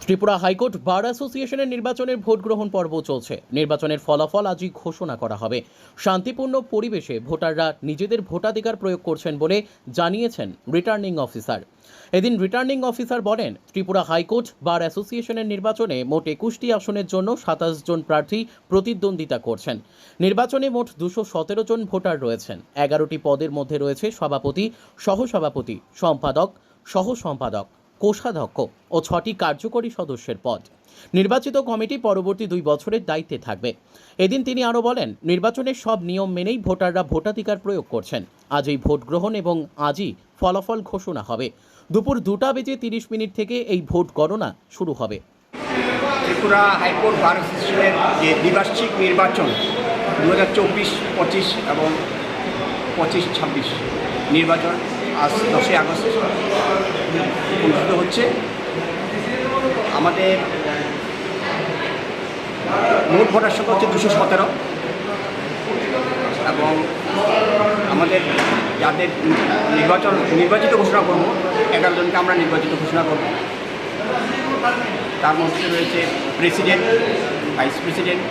Tripura high court বার অ্যাসোসিয়েশনের নির্বাচনের vote গ্রহণ পর্ব চলছে। নির্বাচনের ফলাফল আজই ঘোষণা করা হবে। শান্তিপূর্ণ পরিবেশে ভোটাররা নিজেদের ভোটাধিকার প্রয়োগ করছেন বলে জানিয়েছেন রিটার্নিং অফিসার। এদিন রিটার্নিং অফিসার বলেন, ত্রিপুরা হাইকোর্ট বার অ্যাসোসিয়েশনের নির্বাচনে মোট 21টি আসনের জন্য 27 জন প্রার্থী প্রতিদ্বন্দ্বিতা করছেন। নির্বাচনে মোট 217 জন ভোটার রয়েছেন। 11টি পদের মধ্যে রয়েছে সভাপতি, সহসভাপতি, সম্পাদক, সহসম্পাদক, কোষাধ্যক্ষ ও 6টি কার্যকরী সদস্যের পদ। নির্বাচিত কমিটি পরবর্তী 2 বছরের দায়িত্বে থাকবে। এদিন তিনি আরও বলেন, নির্বাচনের সব নিয়ম মেনেই ভোটাররা ভোটাধিকার প্রয়োগ করছেন। আজই ভোট গ্রহণ এবং আজই ফলাফল ঘোষণা হবে। দুপুর 2:30 থেকে এই ভোট গণনা শুরু হবে। ত্রিপুরা হাইকোর্ট বার অ্যাসোসিয়েশনের যে দ্বিবার্ষিক নির্বাচন 2024-25 এবং 25-26 নির্বাচন আজ 10ই আগস্ট অনুষ্ঠিত হচ্ছে। আমাদের মোট ভোটার সংখ্যা হচ্ছে 217 এবং আমাদের যাদের নির্বাচিত ঘোষণা করব 11 জনকে আমরা নির্বাচিত ঘোষণা করব। তার মধ্যে রয়েছে president, vice president,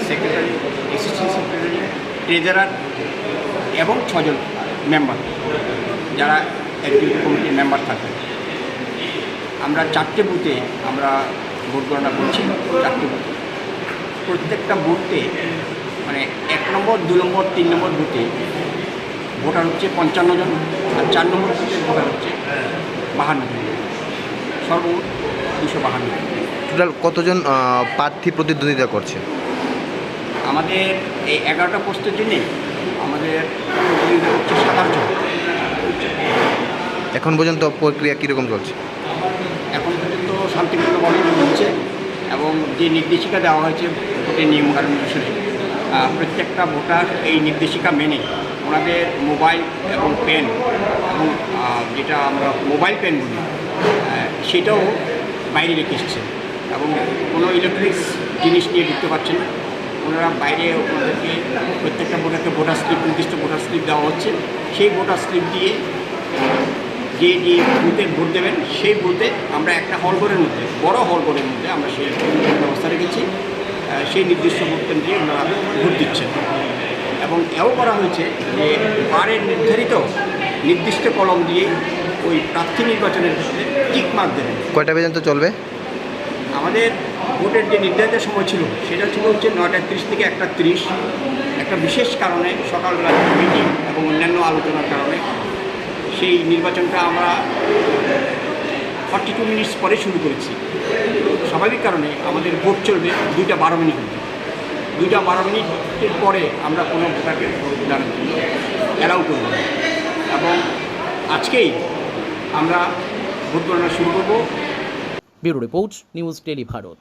secretary, assistant secretary, treasurer এবং 6 জন মেম্বার যারা এক্সিকিউটিভ কমিটির মেম্বার থাকবে। আমরা 4টে বুথে আমরা ভোট গণনা করছি। 4টে বুথে প্রত্যেকটা বুথে মানে 1 নম্বর, 2 নম্বর, 3 নম্বর বুথে ভোটার হচ্ছে 55 জন, আর 4 নম্বর বুথে ভোটার হচ্ছে 52 জন, সর্বমোট 252 জন। টোটাল কতজন প্রার্থী প্রতিদ্বন্দ্বিতা করছে? আমাদের এই 11টা পোস্টের জন্যে আমাদের প্রতিদ্বন্দ্বিতা হচ্ছে 27 জন। এখন পর্যন্ত প্রক্রিয়া কীরকম চলছে? এখন পর্যন্ত শান্তিপূর্ণভাবে হচ্ছে এবং যে নির্দেশিকা দেওয়া হয়েছে ভোটের নিয়মকানুন অনুসারে প্রত্যেকটা ভোটার এই নির্দেশিকা মেনে ওনাদের মোবাইল এবং পেন এবং যেটা আমরা মোবাইল পেন বলি সেটাও বাইরে রেখে এসেছে এবং কোনো ইলেকট্রিক্স জিনিস নিয়ে ঢুকতে পারছেন না। ওনারা বাইরে ওনাদেরকে প্রত্যেকটা ভোটারকে ভোটার স্লিপ, নির্দিষ্ট ভোটার স্লিপ দেওয়া হচ্ছে। সেই ভোটার স্লিপ দিয়ে যে বুথে ভোট দেবেন সেই বুথে আমরা একটা হলঘরের মধ্যে, বড় হলঘরের মধ্যে আমরা সেই ব্যবস্থা রেখেছি। সেই নির্দিষ্ট ভোট কেন্দ্রে ওনারা ভোট দিচ্ছেন এবং এও করা হয়েছে যে বারের নির্দিষ্ট কলম দিয়ে ওই প্রার্থী নির্বাচনের ক্ষেত্রে টিক মার্ক দেবেন। কয়টা পর্যন্ত চলবে? আমাদের ভোটের যে নির্ধারিত সময় ছিল সেটা ছিল হচ্ছে 9:30 থেকে 1:30। একটা বিশেষ কারণে সকালবেলা মিটিং এবং অন্যান্য আলোচনার কারণে সেই নির্বাচনটা আমরা 42 মিনিটস পরে শুরু করেছি। স্বাভাবিক কারণে আমাদের ভোট চলবে 2:12 মিনিট। 2:12 মিনিটের পরে আমরা কোনো ভোটারকে ভোট দানের জন্য অ্যালাউ করব এবং আজকেই আমরা ভোট গণনা শুরু করব। Bureau report, news tele Bharat.